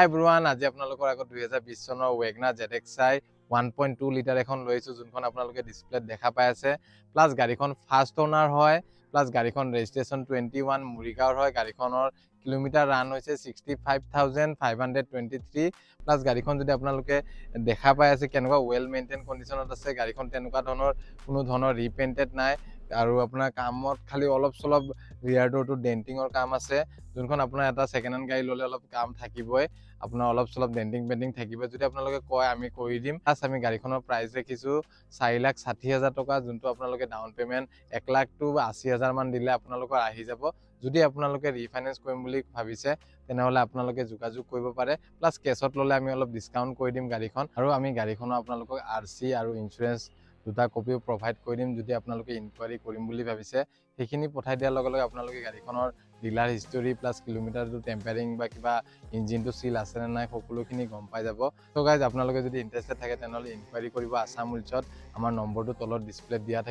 Everyone, আজি আপোনালোকৰ আগত 2020 চনৰ ৱেগনাৰ ZXi 1.2 লিটাৰ এখন লৈ আহিছোঁ, যোনখন আপোনালোকে ডিসপ্লেত দেখা পাই আছে। প্লাস গাড়ীখন ফাৰ্ষ্ট ওনাৰ হয়, প্লাস গাড়ীখন ৰেজিষ্ট্ৰেশ্যন 21 মুৰিগাঁৱৰ হয়। গাড়ীখনৰ কিলোমিটাৰ ৰান হৈছে 65,523। প্লাস গাড়ীখন যদি আপোনালোকে দেখা পাই আছে কেনেকুৱা ৱেল মেইনটেইন কণ্ডিশ্যনত আছে। গাড়ীখন তেনেকুৱা ধৰণৰ কোনো ধৰণৰ ৰিপেইণ্টেড নাই, আৰু আপোনাৰ কামত খালি অলপ চলপ ৰিয়াৰ ডোৰটো ডেন্টিঙৰ কাম আছে, যোনখন আপোনাৰ এটা ছেকেণ্ড হেণ্ড গাড়ী ল'লে অলপ কাম থাকিবই, আপোনাৰ অলপ চলপ ডেন্টিং পেইণ্টিং থাকিব। যদি আপোনালোকে কয় আমি কৰি দিম। প্লাছ আমি গাড়ীখনৰ প্ৰাইচ ৰাখিছোঁ 4,60,000 টকা, যোনটো আপোনালোকে ডাউন পে'মেণ্ট 1,00,000 to 80,000 মান দিলে আপোনালোকৰ আহি যাব। যদি আপোনালোকে ৰিফাইনেন্স কৰিম বুলি ভাবিছে তেনেহ'লে আপোনালোকে যোগাযোগ কৰিব পাৰে। প্লাছ কেছত ল'লে আমি অলপ ডিছকাউণ্ট কৰি দিম গাড়ীখন, আৰু আমি গাড়ীখনৰ আপোনালোকক RC আৰু ইঞ্চুৰেঞ্চ দুটা কপিও প্ৰভাইড কৰি দিম। যদি আপোনালোকে ইনকুৱাৰী কৰিম বুলি ভাবিছে, সেইখিনি পঠাই দিয়াৰ লগে লগে আপোনালোকে গাড়ীখনৰ ডিলাৰ হিষ্টৰী প্লাছ কিলোমিটাৰটো টেম্পাৰিং বা কিবা ইঞ্জিনটো চিল আছে নে নাই সকলোখিনি গম পাই যাব। তো গাইজ, আপোনালোকে যদি ইণ্টাৰেষ্টেড থাকে তেনেহ'লে ইনকুৱাৰী কৰিব আছাম উইলছত। আমাৰ নম্বৰটো তলত ডিছপ্লেত দিয়া থাকিব।